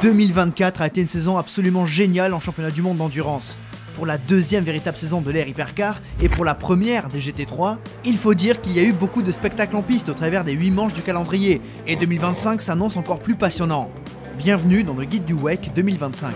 2024 a été une saison absolument géniale en championnat du monde d'endurance. Pour la deuxième véritable saison de l'ère Hypercar et pour la première des GT3, il faut dire qu'il y a eu beaucoup de spectacles en piste au travers des 8 manches du calendrier, et 2025 s'annonce encore plus passionnant. Bienvenue dans le guide du WEC 2025.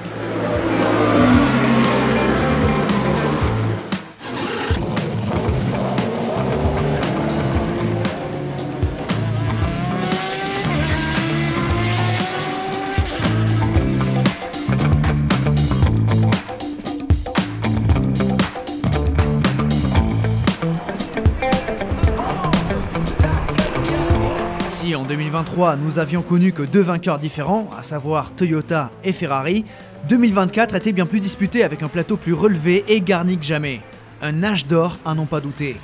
Si en 2023 nous avions connu que deux vainqueurs différents, à savoir Toyota et Ferrari, 2024 était bien plus disputé avec un plateau plus relevé et garni que jamais. Un âge d'or à n'en pas douter.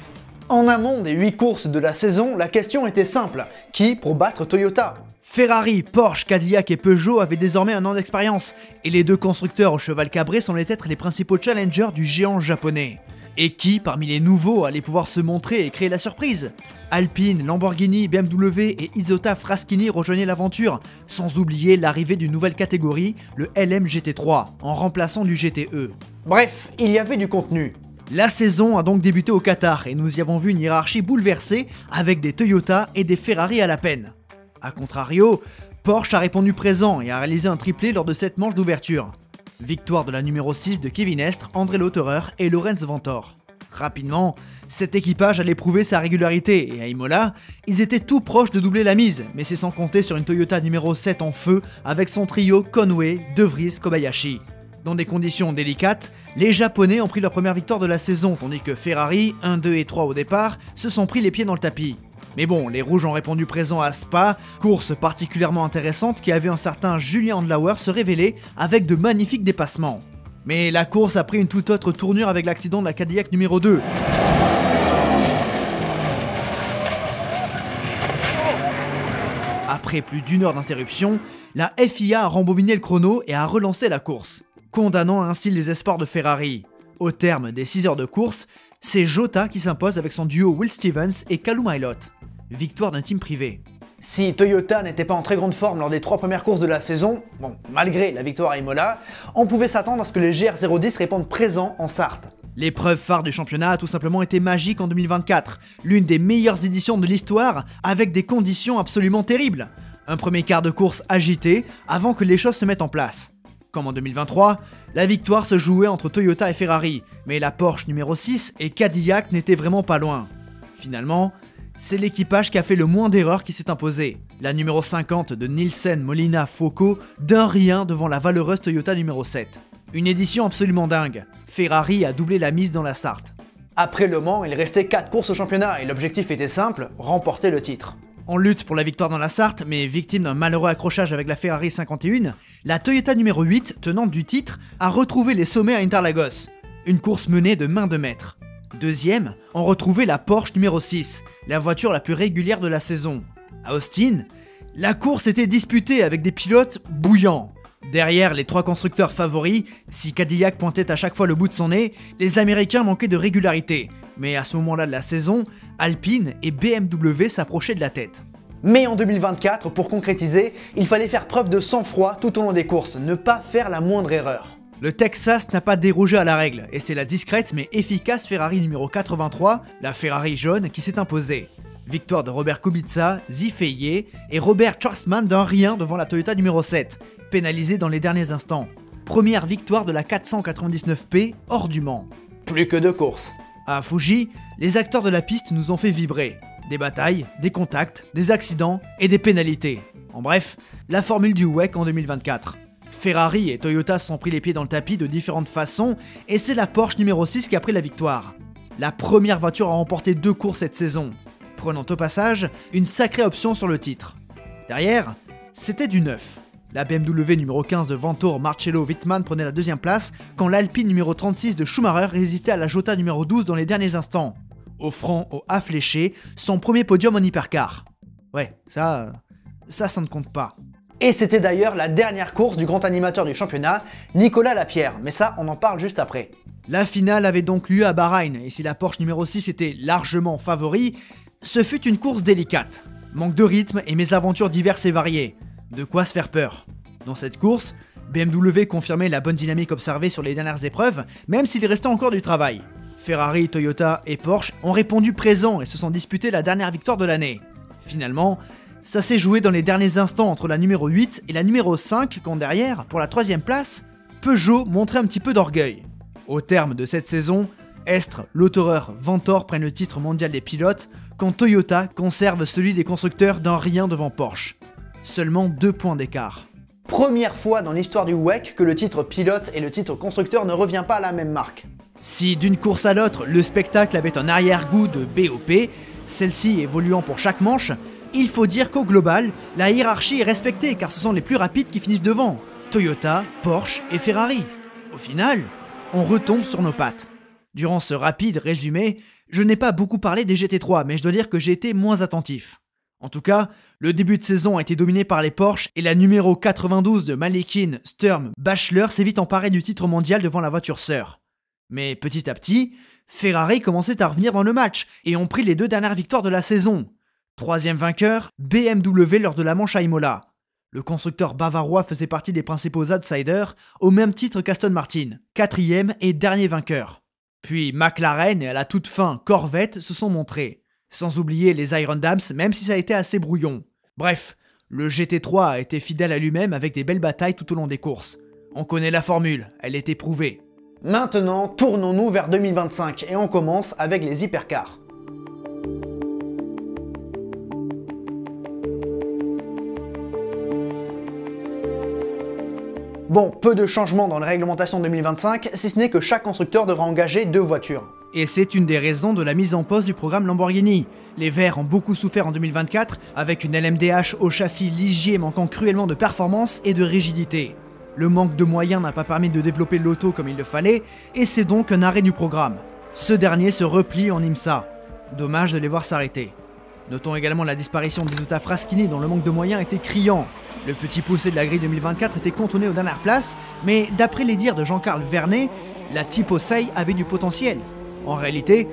En amont des 8 courses de la saison, la question était simple, qui pour battre Toyota? Ferrari, Porsche, Cadillac et Peugeot avaient désormais un an d'expérience, et les deux constructeurs au cheval cabré semblaient être les principaux challengers du géant japonais. Et qui, parmi les nouveaux, allait pouvoir se montrer et créer la surprise? Alpine, Lamborghini, BMW et Isotta Fraschini rejoignaient l'aventure, sans oublier l'arrivée d'une nouvelle catégorie, le LM GT3, en remplaçant du GTE. Bref, il y avait du contenu. La saison a donc débuté au Qatar et nous y avons vu une hiérarchie bouleversée avec des Toyota et des Ferrari à la peine. A contrario, Porsche a répondu présent et a réalisé un triplé lors de cette manche d'ouverture. Victoire de la numéro 6 de Kevin Estre, André Lauterer et Lorenz Vanthoor. Rapidement, cet équipage allait prouver sa régularité et à Imola, ils étaient tout proches de doubler la mise, mais c'est sans compter sur une Toyota numéro 7 en feu avec son trio Conway, De Vries, Kobayashi. Dans des conditions délicates, les Japonais ont pris leur première victoire de la saison, tandis que Ferrari, 1, 2 et 3 au départ, se sont pris les pieds dans le tapis. Mais bon, les Rouges ont répondu présent à Spa, course particulièrement intéressante qui a vu un certain Julien Andlauer se révéler avec de magnifiques dépassements. Mais la course a pris une toute autre tournure avec l'accident de la Cadillac numéro 2. Après plus d'une heure d'interruption, la FIA a rembobiné le chrono et a relancé la course, condamnant ainsi les espoirs de Ferrari. Au terme des 6 heures de course, c'est Jota qui s'impose avec son duo Will Stevens et Callum Ilott. Victoire d'un team privé. Si Toyota n'était pas en très grande forme lors des 3 premières courses de la saison, bon, malgré la victoire à Imola, on pouvait s'attendre à ce que les GR010 répondent présents en Sarthe. L'épreuve phare du championnat a tout simplement été magique en 2024, l'une des meilleures éditions de l'histoire avec des conditions absolument terribles. Un premier quart de course agité avant que les choses se mettent en place. Comme en 2023, la victoire se jouait entre Toyota et Ferrari, mais la Porsche numéro 6 et Cadillac n'étaient vraiment pas loin. Finalement, c'est l'équipage qui a fait le moins d'erreurs qui s'est imposé. La numéro 50 de Nielsen Molina Focco d'un rien devant la valeureuse Toyota numéro 7. Une édition absolument dingue. Ferrari a doublé la mise dans la Sarthe. Après Le Mans, il restait 4 courses au championnat et l'objectif était simple, remporter le titre. En lutte pour la victoire dans la Sarthe, mais victime d'un malheureux accrochage avec la Ferrari 51, la Toyota numéro 8, tenante du titre, a retrouvé les sommets à Interlagos. Une course menée de main de maître. Deuxième, on retrouvait la Porsche numéro 6, la voiture la plus régulière de la saison. À Austin, la course était disputée avec des pilotes bouillants. Derrière les 3 constructeurs favoris, si Cadillac pointait à chaque fois le bout de son nez, les Américains manquaient de régularité. Mais à ce moment-là de la saison, Alpine et BMW s'approchaient de la tête. Mais en 2024, pour concrétiser, il fallait faire preuve de sang-froid tout au long des courses, ne pas faire la moindre erreur. Le Texas n'a pas dérogé à la règle, et c'est la discrète mais efficace Ferrari numéro 83, la Ferrari jaune, qui s'est imposée. Victoire de Robert Kubica, Zifeye et Robert Schwarzman d'un rien devant la Toyota numéro 7, pénalisé dans les derniers instants. Première victoire de la 499P hors du Mans. Plus que 2 courses. À Fuji, les acteurs de la piste nous ont fait vibrer. Des batailles, des contacts, des accidents et des pénalités. En bref, la formule du WEC en 2024. Ferrari et Toyota se sont pris les pieds dans le tapis de différentes façons et c'est la Porsche numéro 6 qui a pris la victoire. La première voiture à remporter 2 courses cette saison, prenant au passage une sacrée option sur le titre. Derrière, c'était du neuf. La BMW numéro 15 de Vanthoor Marcello Wittmann prenait la 2e place quand l'Alpine numéro 36 de Schumacher résistait à la Jota numéro 12 dans les derniers instants, offrant au A fléché son premier podium en hypercar. Ouais, ça ne compte pas. Et c'était d'ailleurs la dernière course du grand animateur du championnat, Nicolas Lapierre, mais ça on en parle juste après. La finale avait donc lieu à Bahreïn, et si la Porsche numéro 6 était largement favori, ce fut une course délicate. Manque de rythme et mésaventures diverses et variées. De quoi se faire peur. Dans cette course, BMW confirmait la bonne dynamique observée sur les dernières épreuves, même s'il restait encore du travail. Ferrari, Toyota et Porsche ont répondu présents et se sont disputés la dernière victoire de l'année. Finalement, ça s'est joué dans les derniers instants entre la numéro 8 et la numéro 5 quand derrière, pour la 3ème place, Peugeot montrait un petit peu d'orgueil. Au terme de cette saison, Estre, Lautorer, Vanthoor prennent le titre mondial des pilotes, quand Toyota conserve celui des constructeurs d'un rien devant Porsche. Seulement 2 points d'écart. Première fois dans l'histoire du WEC que le titre pilote et le titre constructeur ne revient pas à la même marque. Si d'une course à l'autre, le spectacle avait un arrière-goût de BOP, celle-ci évoluant pour chaque manche, il faut dire qu'au global, la hiérarchie est respectée car ce sont les plus rapides qui finissent devant. Toyota, Porsche et Ferrari. Au final, on retombe sur nos pattes. Durant ce rapide résumé, je n'ai pas beaucoup parlé des GT3, mais je dois dire que j'ai été moins attentif. En tout cas, le début de saison a été dominé par les Porsche et la numéro 92 de Malikin, Sturm, Bachelor s'est vite emparée du titre mondial devant la voiture sœur. Mais petit à petit, Ferrari commençait à revenir dans le match et ont pris les 2 dernières victoires de la saison. 3e vainqueur, BMW lors de la manche à Imola. Le constructeur bavarois faisait partie des principaux outsiders, au même titre qu'Aston Martin, 4e et dernier vainqueur. Puis McLaren et à la toute fin Corvette se sont montrés. Sans oublier les Iron Dams, même si ça a été assez brouillon. Bref, le GT3 a été fidèle à lui-même avec des belles batailles tout au long des courses. On connaît la formule, elle est éprouvée. Maintenant, tournons-nous vers 2025 et on commence avec les hypercars. Bon, peu de changements dans la réglementation 2025, si ce n'est que chaque constructeur devra engager 2 voitures. Et c'est une des raisons de la mise en pause du programme Lamborghini. Les Verts ont beaucoup souffert en 2024, avec une LMDH au châssis ligier manquant cruellement de performance et de rigidité. Le manque de moyens n'a pas permis de développer l'auto comme il le fallait, et c'est donc un arrêt du programme. Ce dernier se replie en IMSA. Dommage de les voir s'arrêter. Notons également la disparition d'Isuta Fraschini dont le manque de moyens était criant. Le petit poussé de la grille 2024 était cantonné aux dernières places, mais d'après les dires de Jean-Carl Vernet, la Tipo 6 avait du potentiel. En réalité,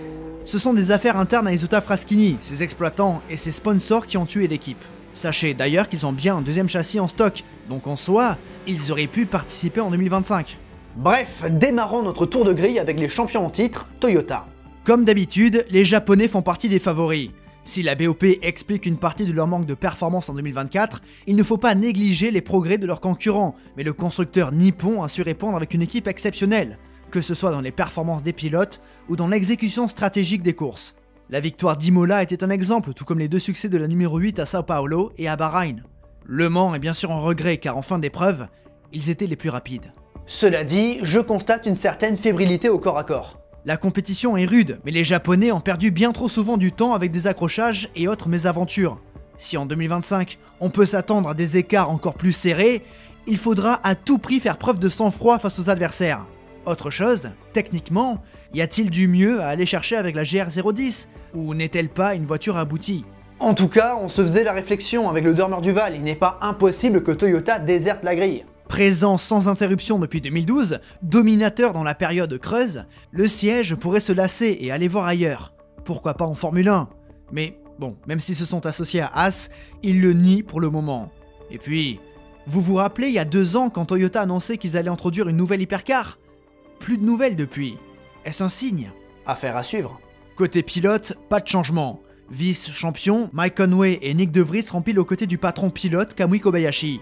ce sont des affaires internes à Isuta Fraschini, ses exploitants et ses sponsors qui ont tué l'équipe. Sachez d'ailleurs qu'ils ont bien un 2e châssis en stock, donc en soi, ils auraient pu participer en 2025. Bref, démarrons notre tour de grille avec les champions en titre, Toyota. Comme d'habitude, les Japonais font partie des favoris. Si la BOP explique une partie de leur manque de performance en 2024, il ne faut pas négliger les progrès de leurs concurrents, mais le constructeur nippon a su répondre avec une équipe exceptionnelle, que ce soit dans les performances des pilotes ou dans l'exécution stratégique des courses. La victoire d'Imola était un exemple, tout comme les 2 succès de la numéro 8 à Sao Paulo et à Bahreïn. Le Mans est bien sûr en regret car en fin d'épreuve, ils étaient les plus rapides. Cela dit, je constate une certaine fébrilité au corps à corps. La compétition est rude, mais les Japonais ont perdu bien trop souvent du temps avec des accrochages et autres mésaventures. Si en 2025, on peut s'attendre à des écarts encore plus serrés, il faudra à tout prix faire preuve de sang-froid face aux adversaires. Autre chose, techniquement, y a-t-il du mieux à aller chercher avec la GR010 ou n'est-elle pas une voiture aboutie? En tout cas, on se faisait la réflexion avec le Dormeur Duval, il n'est pas impossible que Toyota déserte la grille. Présent sans interruption depuis 2012, dominateur dans la période creuse, le siège pourrait se lasser et aller voir ailleurs. Pourquoi pas en Formule 1? Mais bon, même s'ils se sont associés à Haas, ils le nient pour le moment. Et puis, vous vous rappelez il y a 2 ans quand Toyota annonçait qu'ils allaient introduire une nouvelle hypercar? Plus de nouvelles depuis. Est-ce un signe? Affaire à suivre. Côté pilote, pas de changement. Vice-champion, Mike Conway et Nick De Vries remplissent aux côtés du patron pilote Kamui Kobayashi.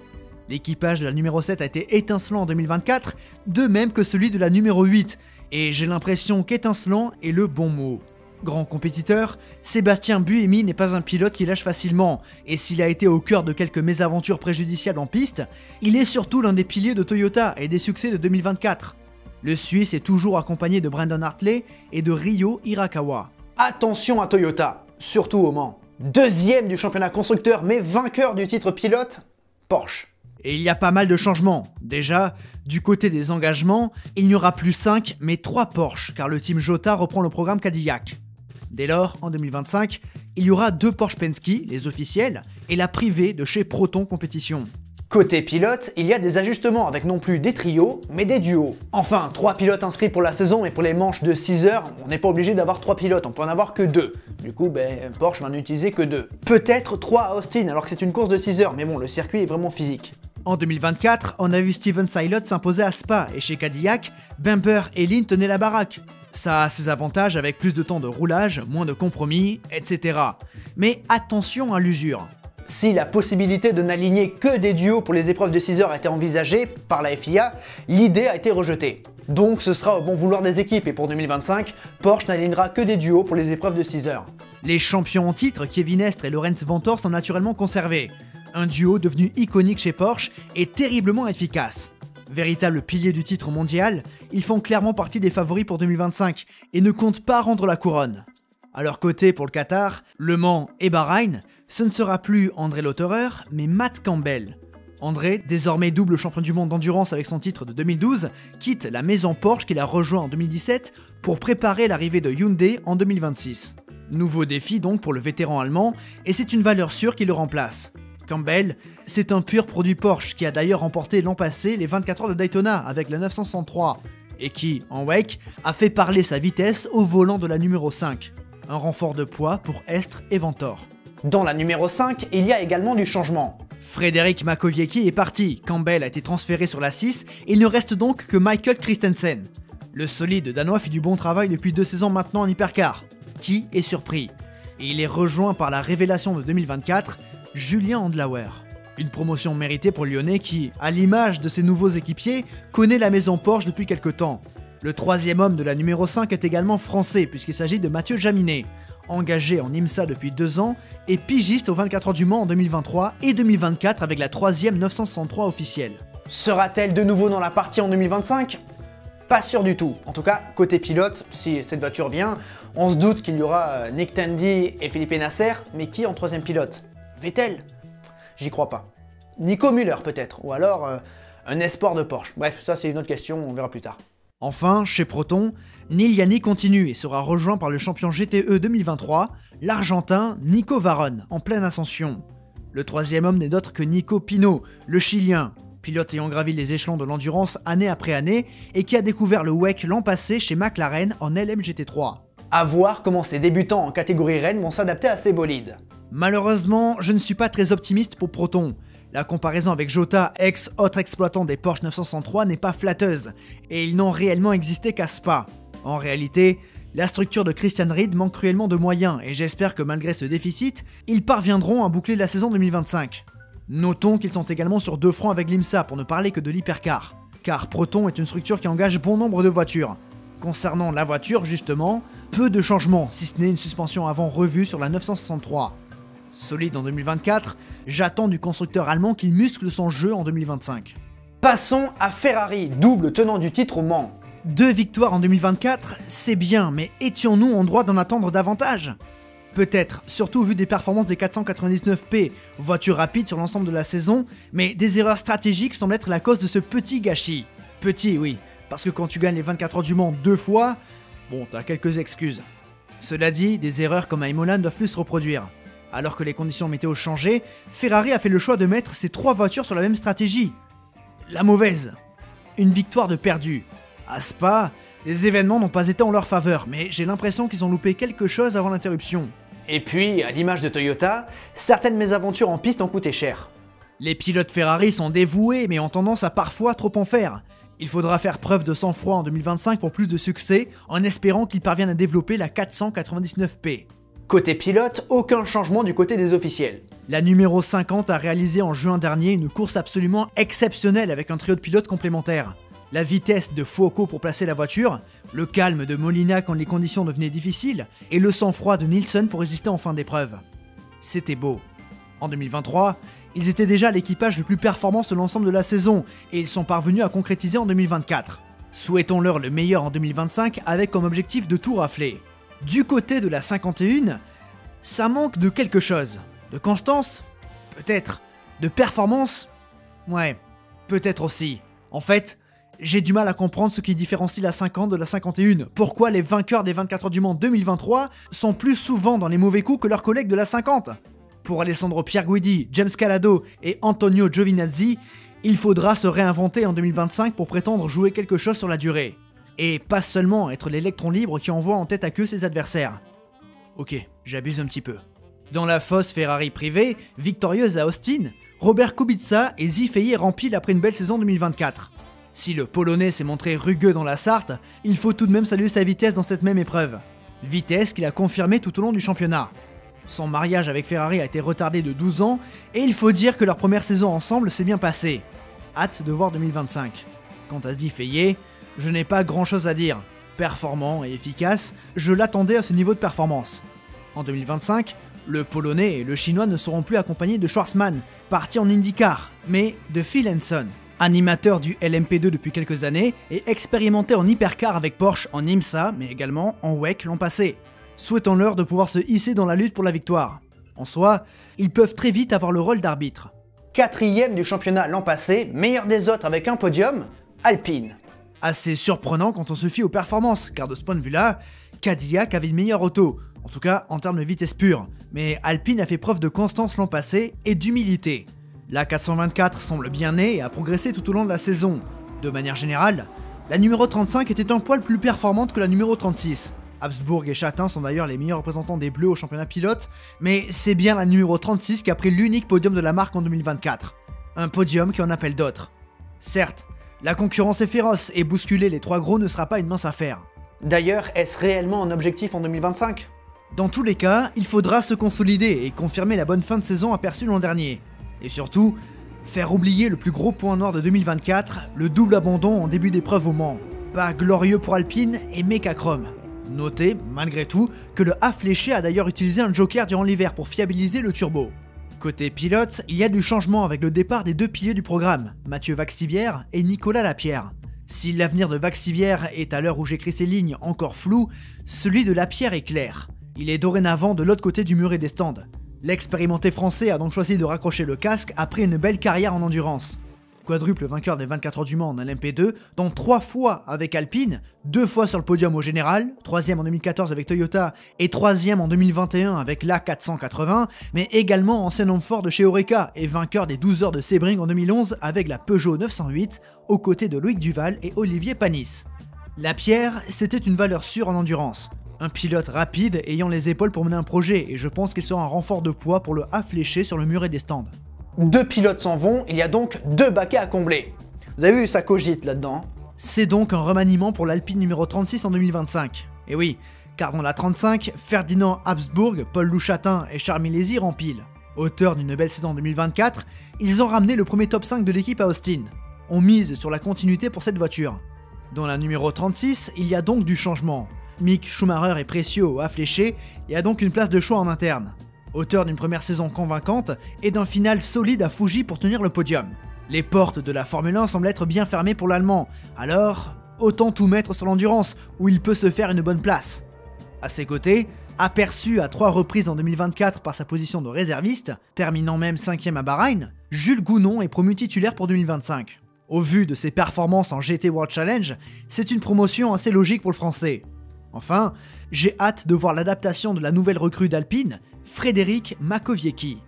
L'équipage de la numéro 7 a été étincelant en 2024, de même que celui de la numéro 8, et j'ai l'impression qu'étincelant est le bon mot. Grand compétiteur, Sébastien Buemi n'est pas un pilote qui lâche facilement, et s'il a été au cœur de quelques mésaventures préjudiciables en piste, il est surtout l'un des piliers de Toyota et des succès de 2024. Le Suisse est toujours accompagné de Brandon Hartley et de Ryo Hirakawa. Attention à Toyota, surtout au Mans. 2e du championnat constructeur mais vainqueur du titre pilote, Porsche. Et il y a pas mal de changements. Déjà, du côté des engagements, il n'y aura plus 5 mais 3 Porsche car le team Jota reprend le programme Cadillac. Dès lors, en 2025, il y aura 2 Porsche Penske, les officiels, et la privée de chez Proton Competition. Côté pilote, il y a des ajustements avec non plus des trios, mais des duos. Enfin, 3 pilotes inscrits pour la saison, mais pour les manches de 6 heures, on n'est pas obligé d'avoir 3 pilotes, on peut en avoir que 2. Du coup, Porsche va n'en utiliser que 2. Peut-être 3 à Austin, alors que c'est une course de 6 heures, mais bon, le circuit est vraiment physique. En 2024, on a vu Steven Silot s'imposer à Spa et chez Cadillac, Bumper et Lynn tenaient la baraque. Ça a ses avantages avec plus de temps de roulage, moins de compromis, etc. Mais attention à l'usure. Si la possibilité de n'aligner que des duos pour les épreuves de 6 heures a été envisagée par la FIA, l'idée a été rejetée. Donc ce sera au bon vouloir des équipes et pour 2025, Porsche n'alignera que des duos pour les épreuves de 6 heures. Les champions en titre, Kevin Estre et Lorenz Vanthoor, sont naturellement conservés. Un duo devenu iconique chez Porsche et terriblement efficace. Véritable pilier du titre mondial, ils font clairement partie des favoris pour 2025 et ne comptent pas rendre la couronne. À leur côté pour le Qatar, Le Mans et Bahreïn, ce ne sera plus André Lotterer, mais Matt Campbell. André, désormais double champion du monde d'endurance avec son titre de 2012, quitte la maison Porsche qu'il a rejoint en 2017 pour préparer l'arrivée de Hyundai en 2026. Nouveau défi donc pour le vétéran allemand, et c'est une valeur sûre qui le remplace. Campbell, c'est un pur produit Porsche qui a d'ailleurs remporté l'an passé les 24 heures de Daytona avec la 963, et qui, en wake, a fait parler sa vitesse au volant de la numéro 5. Un renfort de poids pour Estre et Vanthoor. Dans la numéro 5, il y a également du changement. Frédéric Makowiecki est parti, Campbell a été transféré sur la 6, et il ne reste donc que Michael Christensen. Le solide danois fait du bon travail depuis 2 saisons maintenant en hypercar. Qui est surpris? Et il est rejoint par la révélation de 2024, Julien Andlauer. Une promotion méritée pour le Lyonnais qui, à l'image de ses nouveaux équipiers, connaît la maison Porsche depuis quelque temps. Le troisième homme de la numéro 5 est également français puisqu'il s'agit de Mathieu Jaminet, engagé en IMSA depuis 2 ans et pigiste aux 24 heures du Mans en 2023 et 2024 avec la 3e 963 officielle. Sera-t-elle de nouveau dans la partie en 2025 ? Pas sûr du tout. En tout cas, côté pilote, si cette voiture vient, on se doute qu'il y aura Nick Tandy et Felipe Nasser, mais qui en 3e pilote ? Vettel ? J'y crois pas. Nico Müller peut-être, ou alors un espoir de Porsche. Bref, ça c'est une autre question, on verra plus tard. Enfin, chez Proton, Neil Yanni continue et sera rejoint par le champion GTE 2023, l'Argentin Nico Varrone, en pleine ascension. Le troisième homme n'est d'autre que Nico Pino, le Chilien, pilote ayant gravi les échelons de l'endurance année après année et qui a découvert le WEC l'an passé chez McLaren en LMGT3. À voir comment ces débutants en catégorie Rennes vont s'adapter à ces bolides. Malheureusement, je ne suis pas très optimiste pour Proton. La comparaison avec Jota, ex-autre exploitant des Porsche 963, n'est pas flatteuse, et ils n'ont réellement existé qu'à Spa. En réalité, la structure de Christian Ried manque cruellement de moyens, et j'espère que malgré ce déficit, ils parviendront à boucler la saison 2025. Notons qu'ils sont également sur 2 fronts avec l'IMSA, pour ne parler que de l'hypercar, car Proton est une structure qui engage bon nombre de voitures. Concernant la voiture, justement, peu de changements, si ce n'est une suspension avant revue sur la 963. Solide en 2024, j'attends du constructeur allemand qu'il muscle son jeu en 2025. Passons à Ferrari, double tenant du titre au Mans. 2 victoires en 2024, c'est bien, mais étions-nous en droit d'en attendre davantage? Peut-être, surtout vu des performances des 499P, voiture rapide sur l'ensemble de la saison, mais des erreurs stratégiques semblent être la cause de ce petit gâchis. Petit, oui, parce que quand tu gagnes les 24 heures du Mans 2 fois, bon, t'as quelques excuses. Cela dit, des erreurs comme à Imola ne doivent plus se reproduire. Alors que les conditions météo changeaient, Ferrari a fait le choix de mettre ces 3 voitures sur la même stratégie. La mauvaise. Une victoire de perdu. À Spa, les événements n'ont pas été en leur faveur, mais j'ai l'impression qu'ils ont loupé quelque chose avant l'interruption. Et puis, à l'image de Toyota, certaines mésaventures en piste ont coûté cher. Les pilotes Ferrari sont dévoués, mais ont tendance à parfois trop en faire. Il faudra faire preuve de sang-froid en 2025 pour plus de succès, en espérant qu'ils parviennent à développer la 499P. Côté pilote, aucun changement du côté des officiels. La numéro 50 a réalisé en juin dernier une course absolument exceptionnelle avec un trio de pilotes complémentaires. La vitesse de Fuoco pour placer la voiture, le calme de Molina quand les conditions devenaient difficiles, et le sang-froid de Nielsen pour résister en fin d'épreuve. C'était beau. En 2023, ils étaient déjà l'équipage le plus performant sur l'ensemble de la saison, et ils sont parvenus à concrétiser en 2024. Souhaitons-leur le meilleur en 2025 avec comme objectif de tout rafler. Du côté de la 51, ça manque de quelque chose. De constance? Peut-être. De performance? Ouais, peut-être aussi. En fait, j'ai du mal à comprendre ce qui différencie la 50 de la 51. Pourquoi les vainqueurs des 24 heures du Mans 2023 sont plus souvent dans les mauvais coups que leurs collègues de la 50? Pour Alessandro Pierguidi, James Calado et Antonio Giovinazzi, il faudra se réinventer en 2025 pour prétendre jouer quelque chose sur la durée. Et pas seulement être l'électron libre qui envoie en tête à queue ses adversaires. Ok, j'abuse un petit peu. Dans la fosse Ferrari privée, victorieuse à Austin, Robert Kubica et Zifeye rempilent après une belle saison 2024. Si le Polonais s'est montré rugueux dans la Sarthe, il faut tout de même saluer sa vitesse dans cette même épreuve. Vitesse qu'il a confirmée tout au long du championnat. Son mariage avec Ferrari a été retardé de 12 ans et il faut dire que leur première saison ensemble s'est bien passée. Hâte de voir 2025. Quant à Zifeye, je n'ai pas grand chose à dire. Performant et efficace, je l'attendais à ce niveau de performance. En 2025, le Polonais et le Chinois ne seront plus accompagnés de Schwarzman, parti en IndyCar, mais de Phil Henson, animateur du LMP2 depuis quelques années et expérimenté en hypercar avec Porsche en IMSA, mais également en WEC l'an passé. Souhaitons-leur de pouvoir se hisser dans la lutte pour la victoire. En soi, ils peuvent très vite avoir le rôle d'arbitre. 4e du championnat l'an passé, meilleur des autres avec un podium, Alpine. Assez surprenant quand on se fie aux performances, car de ce point de vue-là, Cadillac avait une meilleure auto, en tout cas en termes de vitesse pure, mais Alpine a fait preuve de constance l'an passé et d'humilité. La 424 semble bien née et a progressé tout au long de la saison. De manière générale, la numéro 35 était un poil plus performante que la numéro 36. Habsbourg et Châtain sont d'ailleurs les meilleurs représentants des Bleus au championnat pilote, mais c'est bien la numéro 36 qui a pris l'unique podium de la marque en 2024. Un podium qui en appelle d'autres. Certes, la concurrence est féroce et bousculer les trois gros ne sera pas une mince affaire. D'ailleurs, est-ce réellement un objectif en 2025 ? Dans tous les cas, il faudra se consolider et confirmer la bonne fin de saison aperçue l'an dernier. Et surtout, faire oublier le plus gros point noir de 2024, le double abandon en début d'épreuve au Mans. Pas glorieux pour Alpine et méca chrome. Notez, malgré tout, que le A fléché a d'ailleurs utilisé un joker durant l'hiver pour fiabiliser le turbo. Côté pilote, il y a du changement avec le départ des deux piliers du programme, Mathieu Vaxivière et Nicolas Lapierre. Si l'avenir de Vaxivière est à l'heure où j'écris ces lignes encore flou, celui de Lapierre est clair. Il est dorénavant de l'autre côté du muret des stands. L'expérimenté français a donc choisi de raccrocher le casque après une belle carrière en endurance. Quadruple vainqueur des 24 heures du Mans en LMP2, dont 3 fois avec Alpine, 2 fois sur le podium au général, 3e en 2014 avec Toyota et 3e en 2021 avec l'A480, mais également ancien homme fort de chez Oreca et vainqueur des 12 heures de Sebring en 2011 avec la Peugeot 908, aux côtés de Loïc Duval et Olivier Panis. Lapierre, c'était une valeur sûre en endurance. Un pilote rapide ayant les épaules pour mener un projet, et je pense qu'il sera un renfort de poids pour le A fléché sur le muret des stands. 2 pilotes s'en vont, il y a donc 2 baquets à combler. Vous avez vu, ça cogite là-dedans. C'est donc un remaniement pour l'Alpine numéro 36 en 2025. Et oui, car dans la 35, Ferdinand Habsbourg, Paul Louchatin et Charles Milesi rempilent. Auteurs d'une belle saison en 2024, ils ont ramené le premier top 5 de l'équipe à Austin. On mise sur la continuité pour cette voiture. Dans la numéro 36, il y a donc du changement. Mick Schumacher est précieux au A fléché et a donc une place de choix en interne. Auteur d'une première saison convaincante et d'un final solide à Fuji pour tenir le podium. Les portes de la Formule 1 semblent être bien fermées pour l'Allemand, alors autant tout mettre sur l'endurance où il peut se faire une bonne place. À ses côtés, aperçu à 3 reprises en 2024 par sa position de réserviste, terminant même 5e à Bahreïn, Jules Gounon est promu titulaire pour 2025. Au vu de ses performances en GT World Challenge, c'est une promotion assez logique pour le français. Enfin, j'ai hâte de voir l'adaptation de la nouvelle recrue d'Alpine, Frédéric Makowiecki.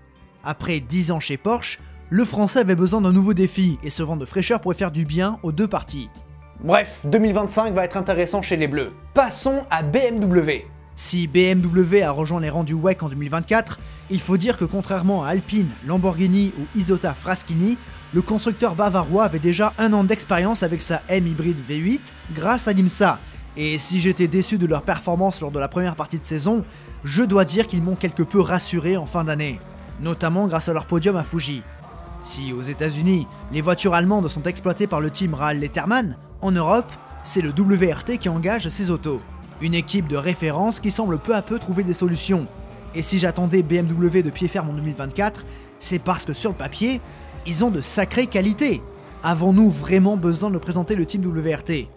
Après 10 ans chez Porsche, le français avait besoin d'un nouveau défi et ce vent de fraîcheur pourrait faire du bien aux deux parties. Bref, 2025 va être intéressant chez les Bleus. Passons à BMW. Si BMW a rejoint les rangs du WEC en 2024, il faut dire que contrairement à Alpine, Lamborghini ou Isotta Fraschini, le constructeur bavarois avait déjà 1 an d'expérience avec sa M hybride V8 grâce à l'IMSA. Et si j'étais déçu de leur performance lors de la première partie de saison, je dois dire qu'ils m'ont quelque peu rassuré en fin d'année, notamment grâce à leur podium à Fuji. Si aux États-Unis, les voitures allemandes sont exploitées par le team Rahal-Letterman, en Europe, c'est le WRT qui engage ces autos. Une équipe de référence qui semble peu à peu trouver des solutions. Et si j'attendais BMW de pied ferme en 2024, c'est parce que sur le papier, ils ont de sacrées qualités. Avons-nous vraiment besoin de présenter le team WRT ?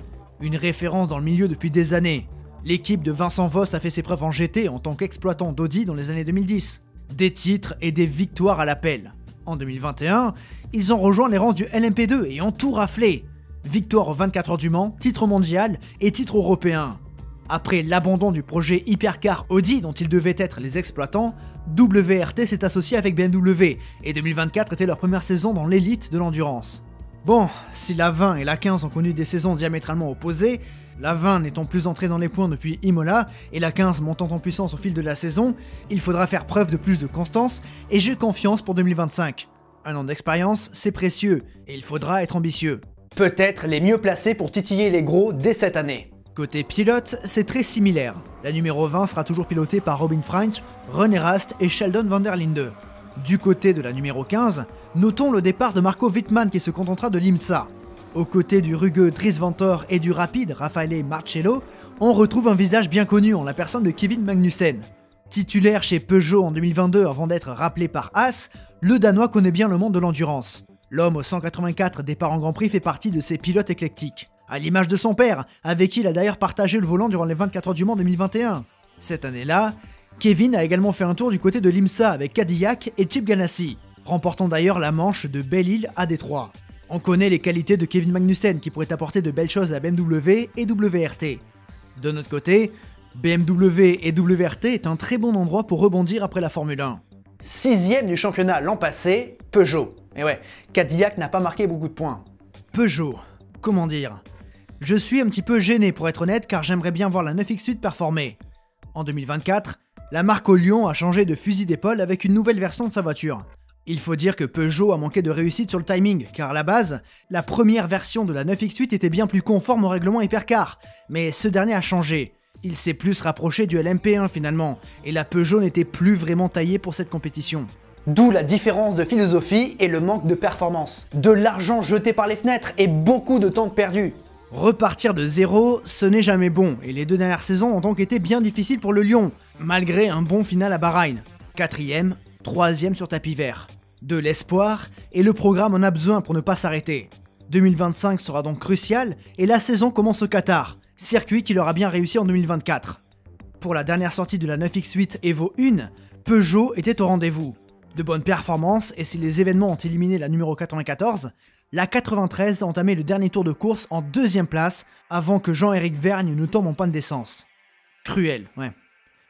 Une référence dans le milieu depuis des années. L'équipe de Vincent Voss a fait ses preuves en GT en tant qu'exploitant d'Audi dans les années 2010. Des titres et des victoires à l'appel. En 2021, ils ont rejoint les rangs du LMP2 et ont tout raflé. Victoire aux 24 heures du Mans, titre mondial et titre européen. Après l'abandon du projet Hypercar Audi dont ils devaient être les exploitants, WRT s'est associé avec BMW et 2024 était leur première saison dans l'élite de l'endurance. Bon, si la 20 et la 15 ont connu des saisons diamétralement opposées, la 20 n'étant plus entrée dans les points depuis Imola et la 15 montant en puissance au fil de la saison, il faudra faire preuve de plus de constance et j'ai confiance pour 2025. 1 an d'expérience, c'est précieux, et il faudra être ambitieux. Peut-être les mieux placés pour titiller les gros dès cette année. Côté pilote, c'est très similaire. La numéro 20 sera toujours pilotée par Robin French, René Rast et Sheldon van der Linde. Du côté de la numéro 15, notons le départ de Marco Wittmann qui se contentera de l'IMSA. Aux côtés du rugueux Dries Vanthoor et du rapide Raffaele Marcello, on retrouve un visage bien connu en la personne de Kevin Magnussen. Titulaire chez Peugeot en 2022 avant d'être rappelé par Haas, le Danois connaît bien le monde de l'endurance. L'homme aux 184 départs en Grand Prix fait partie de ces pilotes éclectiques. À l'image de son père, avec qui il a d'ailleurs partagé le volant durant les 24 heures du Mans 2021. Cette année-là, Kevin a également fait un tour du côté de l'IMSA avec Cadillac et Chip Ganassi, remportant d'ailleurs la manche de Belle-Île à Détroit. On connaît les qualités de Kevin Magnussen qui pourrait apporter de belles choses à BMW et WRT. De notre côté, BMW et WRT est un très bon endroit pour rebondir après la Formule 1. 6e du championnat l'an passé, Peugeot. Et ouais, Cadillac n'a pas marqué beaucoup de points. Peugeot, comment dire? Je suis un petit peu gêné pour être honnête car j'aimerais bien voir la 9X8 performer. En 2024, la marque au lion a changé de fusil d'épaule avec une nouvelle version de sa voiture. Il faut dire que Peugeot a manqué de réussite sur le timing, car à la base, la première version de la 9X8 était bien plus conforme au règlement Hypercar, mais ce dernier a changé. Il s'est plus rapproché du LMP1 finalement, et la Peugeot n'était plus vraiment taillée pour cette compétition. D'où la différence de philosophie et le manque de performance. De l'argent jeté par les fenêtres et beaucoup de temps perdu. Repartir de zéro, ce n'est jamais bon, et les 2 dernières saisons ont donc été bien difficiles pour le Lion, malgré un bon final à Bahreïn. 4e, 3e sur tapis vert. De l'espoir, et le programme en a besoin pour ne pas s'arrêter. 2025 sera donc crucial, et la saison commence au Qatar, circuit qui leur a bien réussi en 2024. Pour la dernière sortie de la 9X8 Evo 1, Peugeot était au rendez-vous. De bonnes performances, et si les événements ont éliminé la numéro 94, la 93 a entamé le dernier tour de course en 2e place avant que Jean-Éric Vergne ne tombe en panne d'essence. Cruel, ouais.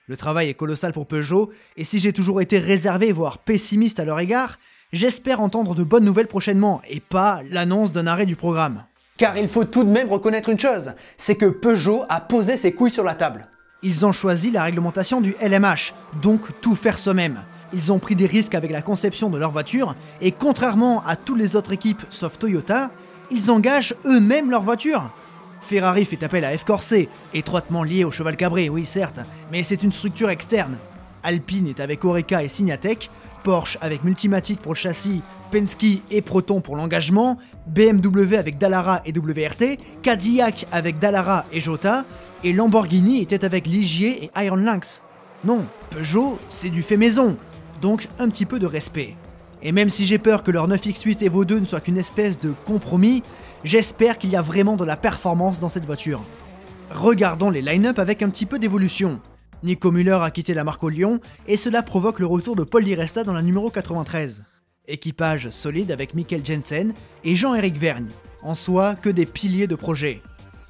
Le travail est colossal pour Peugeot, et si j'ai toujours été réservé voire pessimiste à leur égard, j'espère entendre de bonnes nouvelles prochainement, et pas l'annonce d'un arrêt du programme. Car il faut tout de même reconnaître une chose, c'est que Peugeot a posé ses couilles sur la table. Ils ont choisi la réglementation du LMH, donc tout faire soi-même. Ils ont pris des risques avec la conception de leur voiture, et contrairement à toutes les autres équipes sauf Toyota, ils engagent eux-mêmes leur voiture. Ferrari fait appel à F-Corse, étroitement lié au cheval cabré, oui certes, mais c'est une structure externe. Alpine est avec Oreca et Signatech, Porsche avec Multimatic pour le châssis, Penske et Proton pour l'engagement, BMW avec Dallara et WRT, Cadillac avec Dallara et Jota, et Lamborghini était avec Ligier et Iron Lynx. Non, Peugeot, c'est du fait maison, donc un petit peu de respect. Et même si j'ai peur que leur 9X8 Evo 2 ne soit qu'une espèce de compromis, j'espère qu'il y a vraiment de la performance dans cette voiture. Regardons les line-up avec un petit peu d'évolution. Nico Müller a quitté la marque au Lion, et cela provoque le retour de Paul Di Resta dans la numéro 93. Équipage solide avec Mikkel Jensen et Jean-Éric Vergne, en soi que des piliers de projet.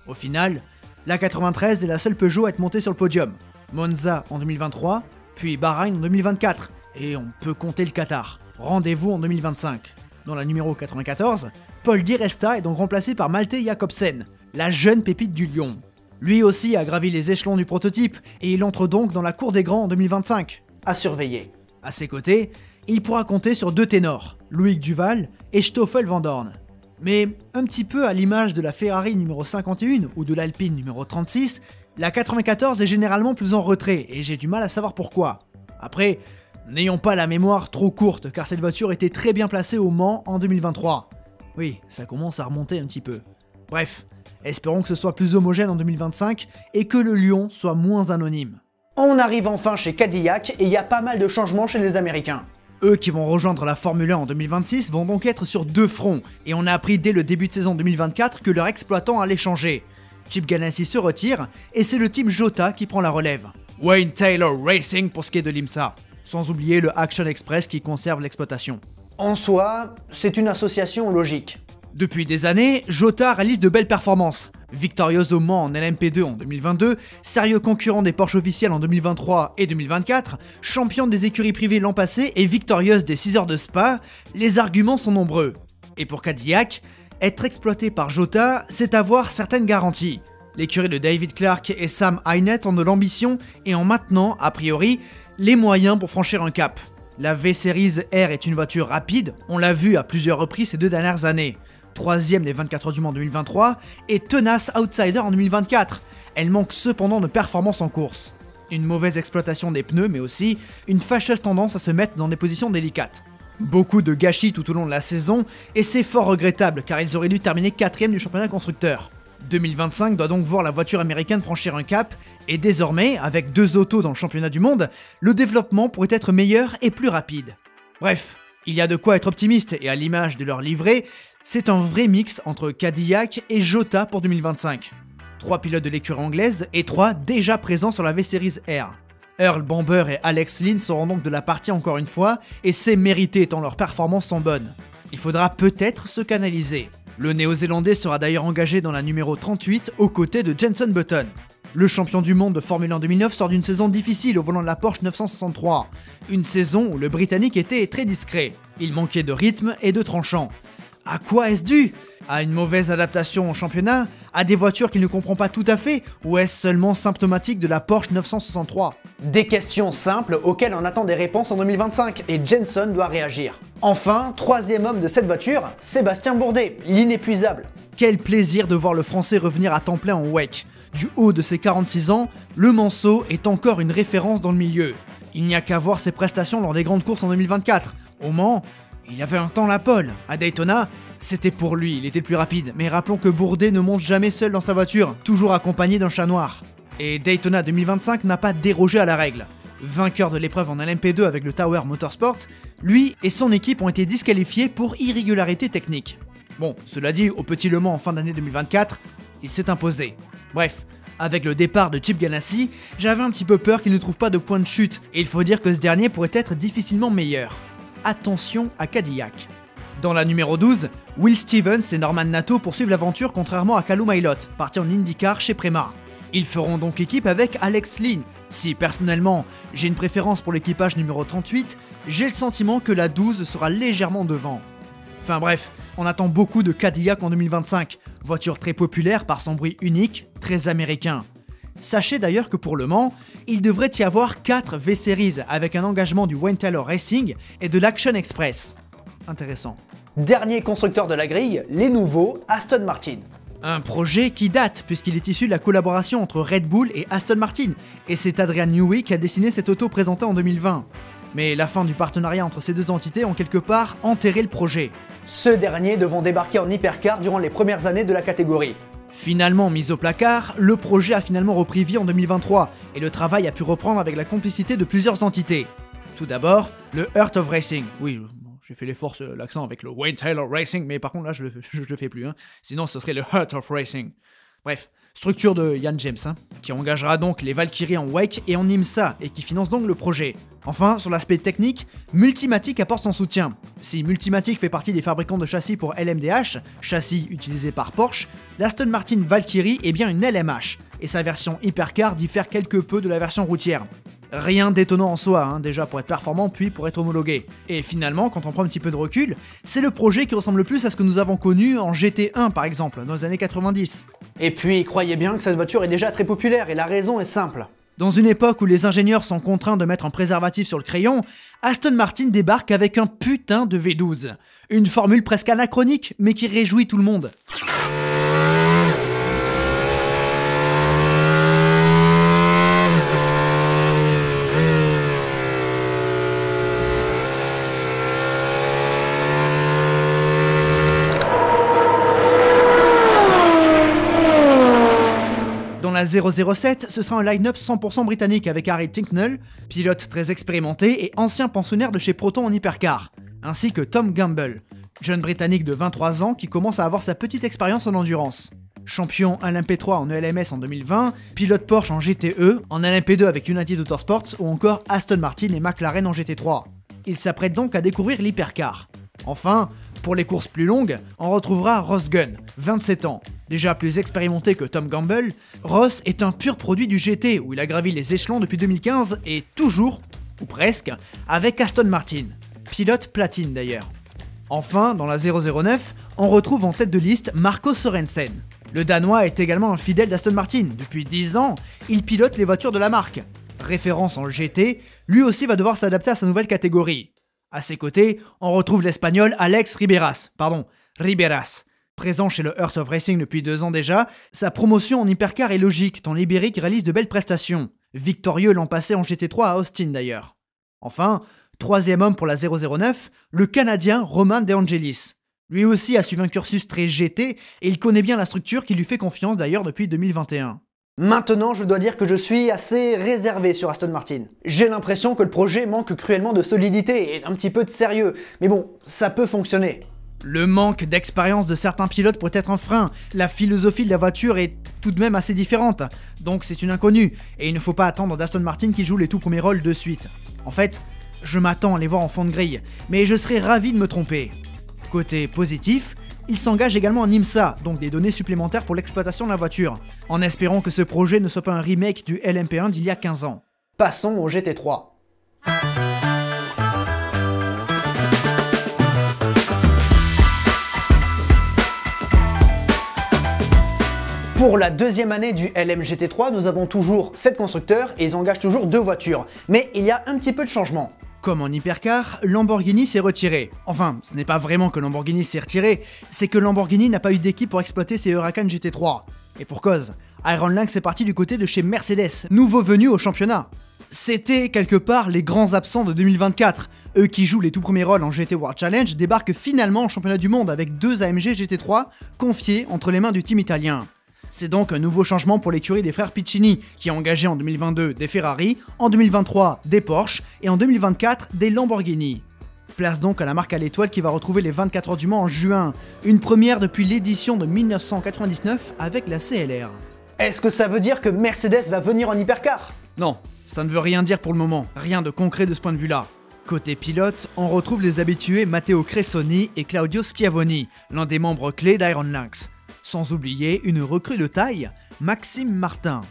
Au final, la 93 est la seule Peugeot à être montée sur le podium. Monza en 2023, puis Bahreïn en 2024, et on peut compter le Qatar. Rendez-vous en 2025. Dans la numéro 94, Paul Di Resta est donc remplacé par Malte Jakobsen, la jeune pépite du Lion. Lui aussi a gravi les échelons du prototype et il entre donc dans la cour des grands en 2025. À surveiller. À ses côtés, il pourra compter sur 2 ténors, Loïc Duval et Stoffel Vandoorne. Mais un petit peu à l'image de la Ferrari numéro 51 ou de l'Alpine numéro 36, la 94 est généralement plus en retrait et j'ai du mal à savoir pourquoi. Après, n'ayons pas la mémoire trop courte car cette voiture était très bien placée au Mans en 2023. Oui, ça commence à remonter un petit peu. Bref, espérons que ce soit plus homogène en 2025 et que le Lion soit moins anonyme. On arrive enfin chez Cadillac et il y a pas mal de changements chez les Américains. Eux qui vont rejoindre la Formule 1 en 2026 vont donc être sur 2 fronts, et on a appris dès le début de saison 2024 que leur exploitant allait changer. Chip Ganassi se retire, et c'est le team Jota qui prend la relève. Wayne Taylor Racing pour ce qui est de l'IMSA, sans oublier le Action Express qui conserve l'exploitation. En soi, c'est une association logique. Depuis des années, Jota réalise de belles performances. Victorieuse au Mans en LMP2 en 2022, sérieux concurrent des Porsche officiels en 2023 et 2024, championne des écuries privées l'an passé et victorieuse des 6 heures de Spa, les arguments sont nombreux. Et pour Cadillac, être exploité par Jota, c'est avoir certaines garanties. L'écurie de David Clark et Sam Hynett ont de l'ambition et en maintenant, a priori, les moyens pour franchir un cap. La V-Series R est une voiture rapide, on l'a vu à plusieurs reprises ces 2 dernières années. 3ème des 24 heures du Mans en 2023 et tenace outsider en 2024. Elle manque cependant de performance en course. Une mauvaise exploitation des pneus, mais aussi une fâcheuse tendance à se mettre dans des positions délicates. Beaucoup de gâchis tout au long de la saison, et c'est fort regrettable car ils auraient dû terminer 4ème du championnat constructeur. 2025 doit donc voir la voiture américaine franchir un cap, et désormais, avec 2 autos dans le championnat du monde, le développement pourrait être meilleur et plus rapide. Bref, il y a de quoi être optimiste, et à l'image de leur livret, c'est un vrai mix entre Cadillac et Jota pour 2025. 3 pilotes de l'écurie anglaise et 3 déjà présents sur la V-Series R. Earl Bamber et Alex Lynn seront donc de la partie encore une fois, et c'est mérité tant leurs performances sont bonnes. Il faudra peut-être se canaliser. Le néo-zélandais sera d'ailleurs engagé dans la numéro 38 aux côtés de Jenson Button. Le champion du monde de Formule 1 2009 sort d'une saison difficile au volant de la Porsche 963. Une saison où le Britannique était très discret. Il manquait de rythme et de tranchant. À quoi est-ce dû? À une mauvaise adaptation au championnat? À des voitures qu'il ne comprend pas tout à fait? Ou est-ce seulement symptomatique de la Porsche 963? Des questions simples auxquelles on attend des réponses en 2025 et Jenson doit réagir. Enfin, 3ème homme de cette voiture, Sébastien Bourdet, l'inépuisable. Quel plaisir de voir le français revenir à temps plein en WEC. Du haut de ses 46 ans, le Manceau est encore une référence dans le milieu. Il n'y a qu'à voir ses prestations lors des grandes courses en 2024. Au Mans, il avait un temps la pole. À Daytona, c'était pour lui, il était le plus rapide. Mais rappelons que Bourdet ne monte jamais seul dans sa voiture, toujours accompagné d'un chat noir. Et Daytona 2025 n'a pas dérogé à la règle. Vainqueur de l'épreuve en LMP2 avec le Tower Motorsport, lui et son équipe ont été disqualifiés pour irrégularité technique. Bon, cela dit, au Petit Le Mans en fin d'année 2024, il s'est imposé. Bref, avec le départ de Chip Ganassi, j'avais un petit peu peur qu'il ne trouve pas de point de chute, et il faut dire que ce dernier pourrait être difficilement meilleur. Attention à Cadillac. Dans la numéro 12, Will Stevens et Norman Nato poursuivent l'aventure contrairement à Callum Ilott, parti en IndyCar chez Prema. Ils feront donc équipe avec Alex Lynn. Si personnellement, j'ai une préférence pour l'équipage numéro 38, j'ai le sentiment que la 12 sera légèrement devant. Enfin bref, on attend beaucoup de Cadillac en 2025, voiture très populaire par son bruit unique, très américain. Sachez d'ailleurs que pour Le Mans, il devrait y avoir 4 V-Series avec un engagement du Wayne Taylor Racing et de l'Action Express. Intéressant. Dernier constructeur de la grille, les nouveaux Aston Martin. Un projet qui date puisqu'il est issu de la collaboration entre Red Bull et Aston Martin, et c'est Adrian Newey qui a dessiné cette auto présentée en 2020. Mais la fin du partenariat entre ces 2 entités ont quelque part enterré le projet. Ceux derniers devront débarquer en hypercar durant les premières années de la catégorie. Finalement mis au placard, le projet a finalement repris vie en 2023, et le travail a pu reprendre avec la complicité de plusieurs entités. Tout d'abord, le Heart of Racing. Oui, j'ai fait l'effort, l'accent avec le Wayne Taylor Racing, mais par contre là je le fais plus, hein. Sinon ce serait le Heart of Racing. Bref, structure de Ian James, qui engagera donc les Valkyries en WEC et en IMSA, et qui finance donc le projet. Enfin, sur l'aspect technique, Multimatic apporte son soutien. Si Multimatic fait partie des fabricants de châssis pour LMDH, châssis utilisé par Porsche, l'Aston Martin Valkyrie est bien une LMH, et sa version hypercar diffère quelque peu de la version routière. Rien d'étonnant en soi, déjà pour être performant puis pour être homologué. Et finalement, quand on prend un petit peu de recul, c'est le projet qui ressemble le plus à ce que nous avons connu en GT1 par exemple, dans les années 90. Et puis, croyez bien que cette voiture est déjà très populaire, et la raison est simple. Dans une époque où les ingénieurs sont contraints de mettre un préservatif sur le crayon, Aston Martin débarque avec un putain de V12. Une formule presque anachronique, mais qui réjouit tout le monde. Dans la 007, ce sera un line-up 100% britannique avec Harry Tinknell, pilote très expérimenté et ancien pensionnaire de chez Proton en hypercar, ainsi que Tom Gamble, jeune britannique de 23 ans qui commence à avoir sa petite expérience en endurance. Champion LMP3 en ELMS en 2020, pilote Porsche en GTE, en LMP2 avec United Autosports ou encore Aston Martin et McLaren en GT3. Il s'apprête donc à découvrir l'hypercar. Enfin, pour les courses plus longues, on retrouvera Ross Gunn, 27 ans. Déjà plus expérimenté que Tom Gamble, Ross est un pur produit du GT où il a gravi les échelons depuis 2015 et toujours, ou presque, avec Aston Martin. Pilote platine d'ailleurs. Enfin, dans la 009, on retrouve en tête de liste Marco Sorensen. Le Danois est également un fidèle d'Aston Martin. Depuis 10 ans, il pilote les voitures de la marque. Référence en GT, lui aussi va devoir s'adapter à sa nouvelle catégorie. À ses côtés, on retrouve l'Espagnol Alex Riberas. Présent chez le Heart of Racing depuis 2 ans déjà, sa promotion en hypercar est logique tant l'Ibérique réalise de belles prestations. Victorieux l'an passé en GT3 à Austin d'ailleurs. Enfin, 3e homme pour la 009, le Canadien Romain De Angelis. Lui aussi a suivi un cursus très GT et il connaît bien la structure qui lui fait confiance d'ailleurs depuis 2021. Maintenant, je dois dire que je suis assez réservé sur Aston Martin. J'ai l'impression que le projet manque cruellement de solidité et un petit peu de sérieux, mais bon, ça peut fonctionner. Le manque d'expérience de certains pilotes pourrait être un frein, la philosophie de la voiture est tout de même assez différente, donc c'est une inconnue, et il ne faut pas attendre d'Aston Martin qui joue les tout premiers rôles de suite. En fait, je m'attends à les voir en fond de grille, mais je serais ravi de me tromper. Côté positif, il s'engage également en IMSA, donc des données supplémentaires pour l'exploitation de la voiture, en espérant que ce projet ne soit pas un remake du LMP1 d'il y a 15 ans. Passons au GT3. Pour la 2e année du LMGT3, nous avons toujours 7 constructeurs et ils engagent toujours 2 voitures. Mais il y a un petit peu de changement. Comme en hypercar, Lamborghini s'est retiré. Enfin, ce n'est pas vraiment que Lamborghini s'est retiré, c'est que Lamborghini n'a pas eu d'équipe pour exploiter ses Huracan GT3. Et pour cause, Iron Lynx est parti du côté de chez Mercedes, nouveau venu au championnat. C'était quelque part les grands absents de 2024. Eux qui jouent les tout premiers rôles en GT World Challenge débarquent finalement en championnat du monde avec 2 AMG GT3 confiés entre les mains du team italien. C'est donc un nouveau changement pour l'écurie des frères Piccini, qui a engagé en 2022 des Ferrari, en 2023 des Porsche et en 2024 des Lamborghini. Place donc à la marque à l'étoile qui va retrouver les 24 heures du Mans en juin, une première depuis l'édition de 1999 avec la CLR. Est-ce que ça veut dire que Mercedes va venir en hypercar? Non, ça ne veut rien dire pour le moment, rien de concret de ce point de vue-là. Côté pilote, on retrouve les habitués Matteo Cressoni et Claudio Schiavoni, l'un des membres clés d'Iron Lynx. Sans oublier une recrue de taille, Maxime Martin.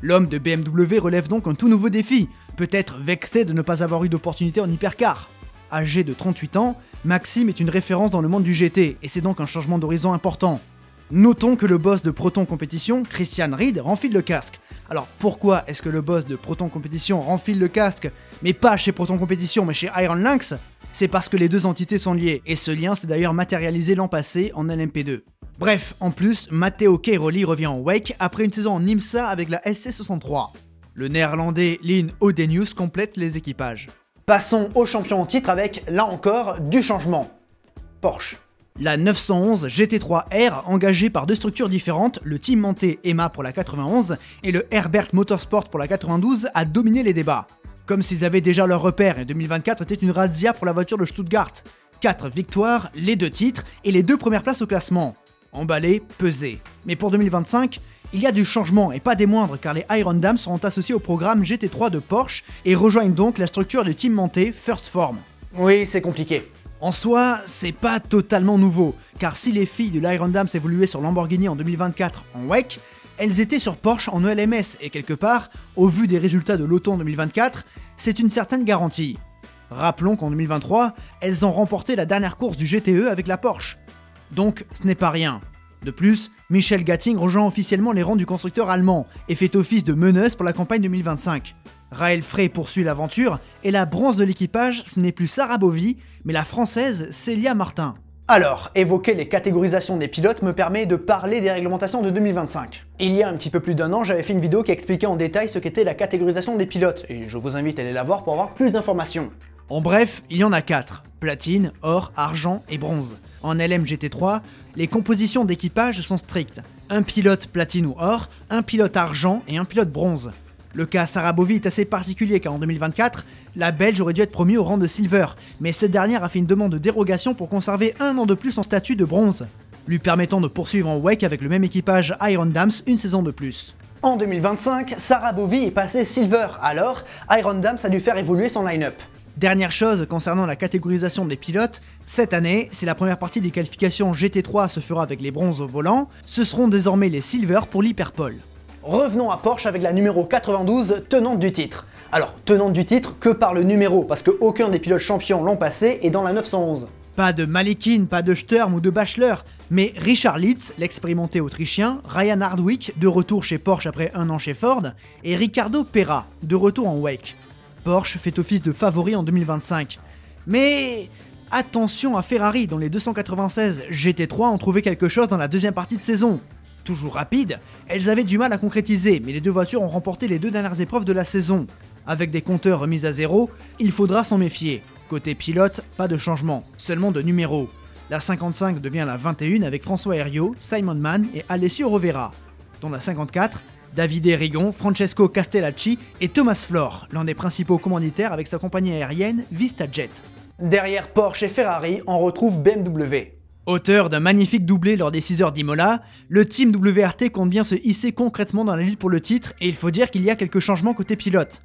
L'homme de BMW relève donc un tout nouveau défi, peut-être vexé de ne pas avoir eu d'opportunité en hypercar. Âgé de 38 ans, Maxime est une référence dans le monde du GT, et c'est donc un changement d'horizon important. Notons que le boss de Proton Competition, Christian Ried, renfile le casque. Alors pourquoi est-ce que le boss de Proton Competition renfile le casque, mais pas chez Proton Competition mais chez Iron Lynx? C'est parce que les deux entités sont liées, et ce lien s'est d'ailleurs matérialisé l'an passé en LMP2. Bref, en plus, Matteo Cairoli revient en WEC après une saison en IMSA avec la SC63. Le néerlandais Lynn Odenius complète les équipages. Passons au champion en titre avec, là encore, du changement. Porsche. La 911 GT3R, engagée par 2 structures différentes, le team monté EMA pour la 91 et le Herbert Motorsport pour la 92, a dominé les débats. Comme s'ils avaient déjà leur repère, et 2024 était une razzia pour la voiture de Stuttgart. 4 victoires, les 2 titres et les 2 premières places au classement. Emballé, pesé. Mais pour 2025, il y a du changement et pas des moindres car les Iron Dams seront associés au programme GT3 de Porsche et rejoignent donc la structure du team monté First Form. Oui, c'est compliqué. En soi, c'est pas totalement nouveau, car si les filles de l'Iron Dams évoluaient sur Lamborghini en 2024 en WEC, elles étaient sur Porsche en ELMS et quelque part, au vu des résultats de l'automne 2024, c'est une certaine garantie. Rappelons qu'en 2023, elles ont remporté la dernière course du GTE avec la Porsche. Donc ce n'est pas rien. De plus, Michel Gatting rejoint officiellement les rangs du constructeur allemand et fait office de meneuse pour la campagne 2025. Raël Frey poursuit l'aventure et la bronze de l'équipage, ce n'est plus Sarah Bovy, mais la française Célia Martin. Alors, évoquer les catégorisations des pilotes me permet de parler des réglementations de 2025. Il y a un petit peu plus d'1 an, j'avais fait une vidéo qui expliquait en détail ce qu'était la catégorisation des pilotes, et je vous invite à aller la voir pour avoir plus d'informations. En bref, il y en a 4, platine, or, argent et bronze. En LMGT3, les compositions d'équipage sont strictes. Un pilote platine ou or, un pilote argent et un pilote bronze. Le cas Sarah Bovy est assez particulier car en 2024, la Belge aurait dû être promue au rang de silver, mais cette dernière a fait une demande de dérogation pour conserver 1 an de plus en statut de bronze, lui permettant de poursuivre en WEC avec le même équipage Iron Dams une saison de plus. En 2025, Sarah Bovy est passée silver, alors Iron Dams a dû faire évoluer son line-up. Dernière chose concernant la catégorisation des pilotes, cette année, si la première partie des qualifications GT3 se fera avec les bronzes au volant, ce seront désormais les silver pour l'hyperpole. Revenons à Porsche avec la numéro 92, tenante du titre. Alors, tenante du titre que par le numéro, parce qu'aucun des pilotes champions l'ont passé et dans la 911. Pas de Malikin, pas de Sturm ou de Bachelor, mais Richard Lietz, l'expérimenté autrichien, Ryan Hardwick, de retour chez Porsche après un an chez Ford, et Ricardo Pera, de retour en WEC. Porsche fait office de favori en 2025. Mais attention à Ferrari, dont les 296 GT3 ont trouvé quelque chose dans la deuxième partie de saison. Toujours rapides, elles avaient du mal à concrétiser, mais les deux voitures ont remporté les deux dernières épreuves de la saison. Avec des compteurs remis à zéro, il faudra s'en méfier. Côté pilote, pas de changement, seulement de numéros. La 55 devient la 21 avec François Herriot, Simon Mann et Alessio Rovera. Dans la 54, Davide Rigon, Francesco Castellacci et Thomas Flor, l'un des principaux commanditaires avec sa compagnie aérienne VistaJet. Derrière Porsche et Ferrari, on retrouve BMW. Auteur d'un magnifique doublé lors des 6 heures d'Imola, le team WRT compte bien se hisser concrètement dans la lutte pour le titre et il faut dire qu'il y a quelques changements côté pilote.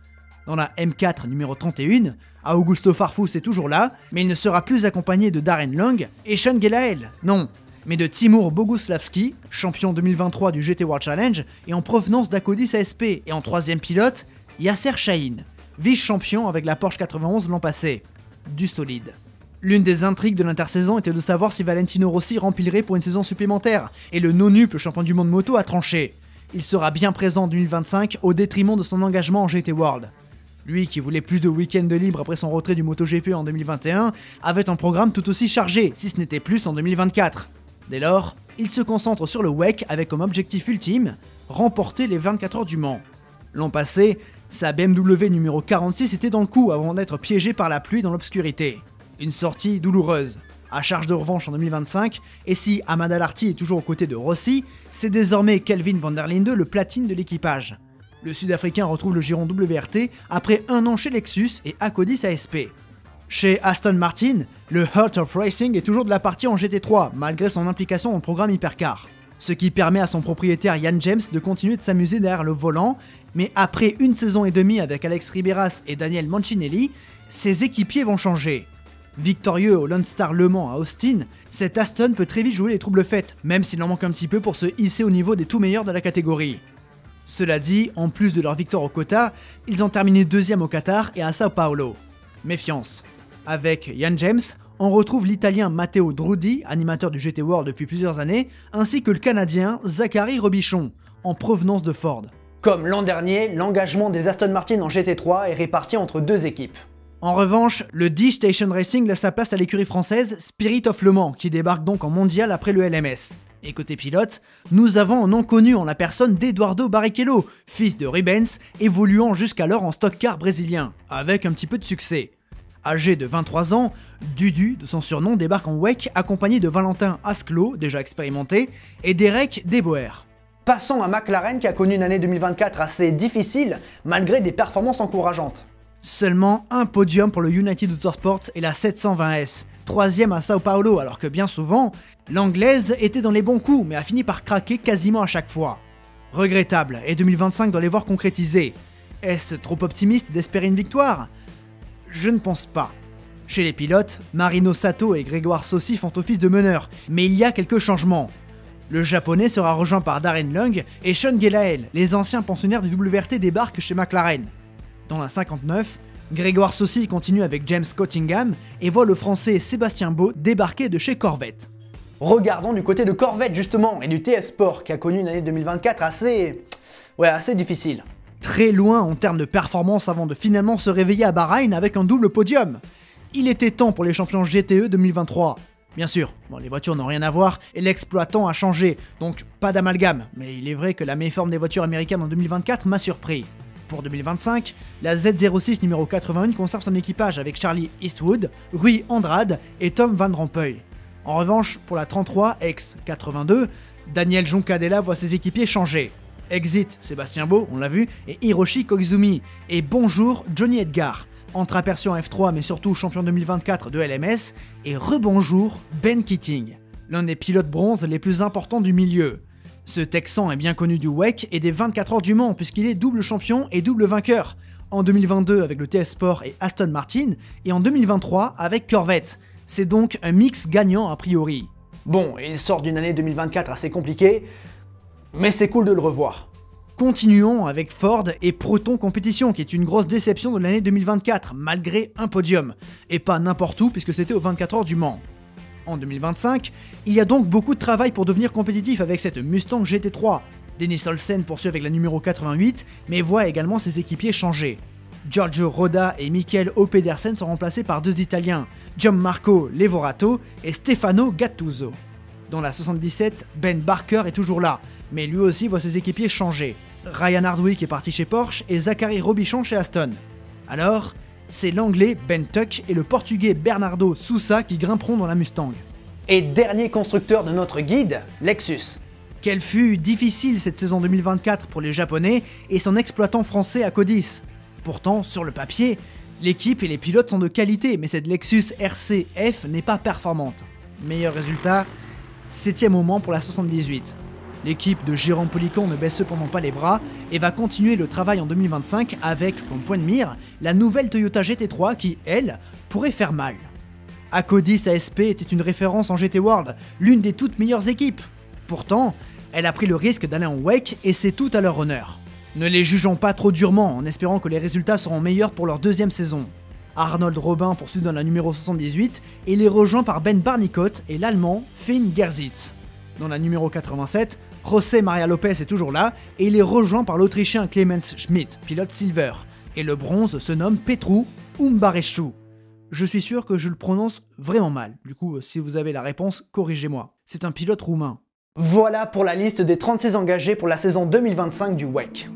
Dans la M4 numéro 31, Augusto Farfus est toujours là, mais il ne sera plus accompagné de Darren Long et Sean Gelael, non, mais de Timur Boguslavski, champion 2023 du GT World Challenge et en provenance d'Acodis ASP, et en troisième pilote, Yasser Shahin, vice-champion avec la Porsche 91 l'an passé. Du solide. L'une des intrigues de l'intersaison était de savoir si Valentino Rossi remplirait pour une saison supplémentaire, et le non-up champion du monde moto a tranché. Il sera bien présent en 2025 au détriment de son engagement en GT World. Lui qui voulait plus de week-ends de libre après son retrait du MotoGP en 2021, avait un programme tout aussi chargé, si ce n'était plus en 2024. Dès lors, il se concentre sur le WEC avec comme objectif ultime, remporter les 24 heures du Mans. L'an passé, sa BMW numéro 46 était dans le coup avant d'être piégée par la pluie dans l'obscurité. Une sortie douloureuse. À charge de revanche en 2025, et si Amada Larti est toujours aux côtés de Rossi, c'est désormais Kelvin van der Linde le platine de l'équipage. Le Sud-Africain retrouve le giron WRT après un an chez Lexus et Acodis ASP. Chez Aston Martin, le Heart of Racing est toujours de la partie en GT3 malgré son implication dans le programme Hypercar. Ce qui permet à son propriétaire Ian James de continuer de s'amuser derrière le volant, mais après une saison et demie avec Alex Riberas et Daniel Mancinelli, ses équipiers vont changer. Victorieux au Lone Star Le Mans à Austin, cet Aston peut très vite jouer les troubles fêtes, même s'il en manque un petit peu pour se hisser au niveau des tout meilleurs de la catégorie. Cela dit, en plus de leur victoire au quota, ils ont terminé deuxième au Qatar et à Sao Paulo. Méfiance. Avec Ian James, on retrouve l'Italien Matteo Drudi, animateur du GT World depuis plusieurs années, ainsi que le Canadien Zachary Robichon, en provenance de Ford. Comme l'an dernier, l'engagement des Aston Martin en GT3 est réparti entre deux équipes. En revanche, le D Station Racing laisse sa place à l'écurie française Spirit of Le Mans, qui débarque donc en mondial après le LMS. Et côté pilote, nous avons un nom connu en la personne d'Eduardo Barrichello, fils de Rubens, évoluant jusqu'alors en stock car brésilien, avec un petit peu de succès. Âgé de 23 ans, Dudu, de son surnom, débarque en WEC accompagné de Valentin Asclo, déjà expérimenté, et d'Eric Deboer. Passons à McLaren qui a connu une année 2024 assez difficile, malgré des performances encourageantes. Seulement un podium pour le United Autosports et la 720S, troisième à Sao Paulo, alors que bien souvent, l'anglaise était dans les bons coups, mais a fini par craquer quasiment à chaque fois. Regrettable, et 2025 doit les voir concrétiser. Est-ce trop optimiste d'espérer une victoire? Je ne pense pas. Chez les pilotes, Marino Sato et Grégoire Saucy font office de meneurs, mais il y a quelques changements. Le japonais sera rejoint par Darren Lung et Sean Gelael, les anciens pensionnaires du WRT débarquent chez McLaren. Dans la 59, Grégoire Saucy continue avec James Cottingham et voit le français Sébastien Beau débarquer de chez Corvette. Regardons du côté de Corvette justement et du TF Sport qui a connu une année 2024 assez difficile. Très loin en termes de performance avant de finalement se réveiller à Bahreïn avec un double podium. Il était temps pour les champions GTE 2023. Bien sûr, les voitures n'ont rien à voir et l'exploitant a changé, donc pas d'amalgame, mais il est vrai que la méforme des voitures américaines en 2024 m'a surpris. Pour 2025, la Z06 numéro 81 conserve son équipage avec Charlie Eastwood, Rui Andrade et Tom Van Rompuy. En revanche, pour la 33 X82, Daniel Juncadella voit ses équipiers changer. Exit Sébastien Beau, on l'a vu, et Hiroshi Koizumi, et bonjour Johnny Edgar, entreaperçu en F3 mais surtout champion 2024 de LMS, et rebonjour Ben Keating, l'un des pilotes bronze les plus importants du milieu. Ce Texan est bien connu du WEC et des 24 heures du Mans puisqu'il est double champion et double vainqueur, en 2022 avec le TF Sport et Aston Martin, et en 2023 avec Corvette. C'est donc un mix gagnant a priori. Bon, il sort d'une année 2024 assez compliquée, mais c'est cool de le revoir. Continuons avec Ford et Proton Competition, qui est une grosse déception de l'année 2024, malgré un podium. Et pas n'importe où, puisque c'était aux 24 heures du Mans. En 2025, il y a donc beaucoup de travail pour devenir compétitif avec cette Mustang GT3. Denis Olsen poursuit avec la numéro 88, mais voit également ses équipiers changer. Giorgio Roda et Michael O. Pedersen sont remplacés par deux Italiens, Gianmarco Levorato et Stefano Gattuso. Dans la 77, Ben Barker est toujours là, mais lui aussi voit ses équipiers changer. Ryan Hardwick est parti chez Porsche et Zachary Robichon chez Aston. Alors, c'est l'anglais Ben Tuck et le portugais Bernardo Sousa qui grimperont dans la Mustang. Et dernier constructeur de notre guide, Lexus. Quelle fut difficile cette saison 2024 pour les Japonais et son exploitant français à Codis. Pourtant, sur le papier, l'équipe et les pilotes sont de qualité, mais cette Lexus RCF n'est pas performante. Meilleur résultat, 7ème au Mans pour la 78. L'équipe de Jérôme Policon ne baisse cependant pas les bras et va continuer le travail en 2025 avec, comme point de mire, la nouvelle Toyota GT3 qui, elle, pourrait faire mal. Acodis ASP était une référence en GT World, l'une des toutes meilleures équipes. Pourtant, elle a pris le risque d'aller en WEC et c'est tout à leur honneur. Ne les jugeons pas trop durement en espérant que les résultats seront meilleurs pour leur deuxième saison. Arnold Robin poursuit dans la numéro 78 et il est rejoint par Ben Barnicot et l'allemand Finn Gersitz. Dans la numéro 87, José María López est toujours là et il est rejoint par l'Autrichien Clemens Schmidt, pilote silver. Et le bronze se nomme Petru Umbarescu. Je suis sûr que je le prononce vraiment mal, du coup si vous avez la réponse, corrigez-moi. C'est un pilote roumain. Voilà pour la liste des 36 engagés pour la saison 2025 du WEC.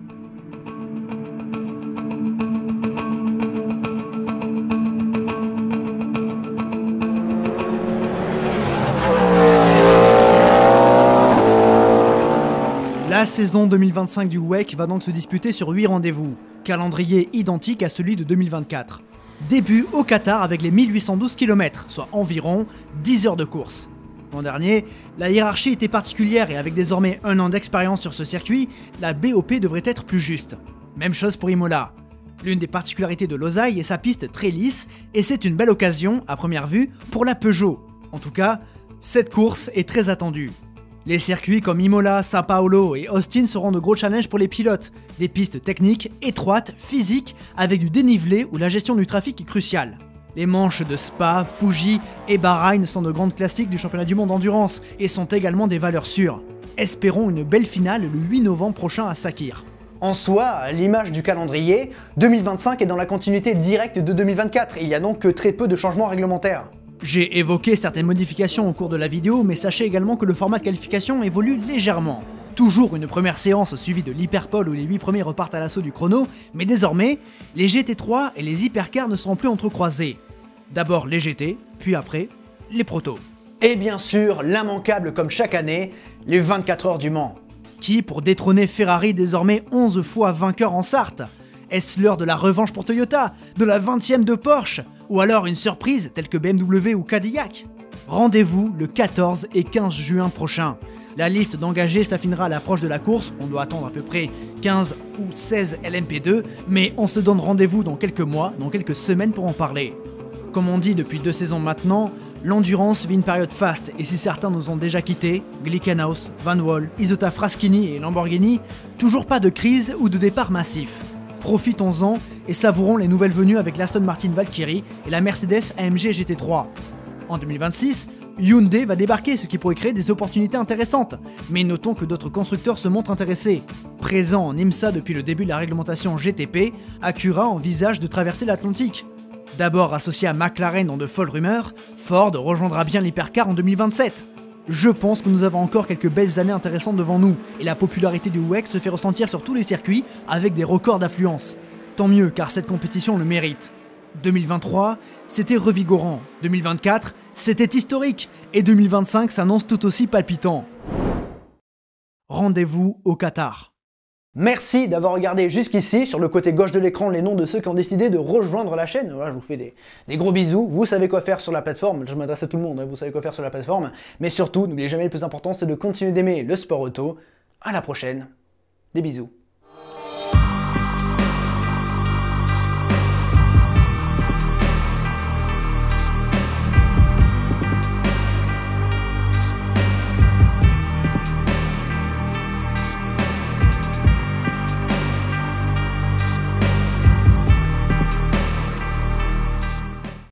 La saison 2025 du WEC va donc se disputer sur 8 rendez-vous, calendrier identique à celui de 2024. Début au Qatar avec les 1812 km, soit environ 10 heures de course. L'an dernier, la hiérarchie était particulière et avec désormais 1 an d'expérience sur ce circuit, la BOP devrait être plus juste. Même chose pour Imola. L'une des particularités de Losail est sa piste très lisse et c'est une belle occasion, à première vue, pour la Peugeot. En tout cas, cette course est très attendue. Les circuits comme Imola, Sao Paulo et Austin seront de gros challenges pour les pilotes, des pistes techniques, étroites, physiques, avec du dénivelé où la gestion du trafic est cruciale. Les manches de Spa, Fuji et Bahreïn sont de grandes classiques du championnat du monde d'endurance et sont également des valeurs sûres. Espérons une belle finale le 8 novembre prochain à Sakhir. En soi, à l'image du calendrier, 2025 est dans la continuité directe de 2024, il y a donc que très peu de changements réglementaires. J'ai évoqué certaines modifications au cours de la vidéo, mais sachez également que le format de qualification évolue légèrement. Toujours une première séance suivie de l'hyperpole où les 8 premiers repartent à l'assaut du chrono, mais désormais, les GT3 et les hypercars ne seront plus entrecroisés. D'abord les GT, puis après, les protos. Et bien sûr, l'immanquable comme chaque année, les 24 heures du Mans. Qui pour détrôner Ferrari désormais 11 fois vainqueur en Sarthe? Est-ce l'heure de la revanche pour Toyota? De la 20e de Porsche? Ou alors une surprise telle que BMW ou Cadillac? Rendez-vous le 14 et 15 juin prochain. La liste d'engagés s'affinera à l'approche de la course, on doit attendre à peu près 15 ou 16 LMP2, mais on se donne rendez-vous dans quelques mois, dans quelques semaines pour en parler. Comme on dit depuis 2 saisons maintenant, l'endurance vit une période faste et si certains nous ont déjà quittés, Glickenhaus, Van Wall, Isotta Fraschini et Lamborghini, toujours pas de crise ou de départ massif. Profitons-en et savourons les nouvelles venues avec l'Aston Martin Valkyrie et la Mercedes AMG GT3. En 2026, Hyundai va débarquer, ce qui pourrait créer des opportunités intéressantes, mais notons que d'autres constructeurs se montrent intéressés. Présent en IMSA depuis le début de la réglementation GTP, Acura envisage de traverser l'Atlantique. D'abord associé à McLaren dans de folles rumeurs, Ford rejoindra bien l'hypercar en 2027. Je pense que nous avons encore quelques belles années intéressantes devant nous, et la popularité du WEC se fait ressentir sur tous les circuits avec des records d'affluence. Tant mieux car cette compétition le mérite. 2023, c'était revigorant, 2024, c'était historique, et 2025 s'annonce tout aussi palpitant. Rendez-vous au Qatar. Merci d'avoir regardé jusqu'ici. Sur le côté gauche de l'écran, les noms de ceux qui ont décidé de rejoindre la chaîne. Voilà, je vous fais des gros bisous. Vous savez quoi faire sur la plateforme. Je m'adresse à tout le monde, hein. Vous savez quoi faire sur la plateforme. Mais surtout, n'oubliez jamais, le plus important, c'est de continuer d'aimer le sport auto. À la prochaine. Des bisous.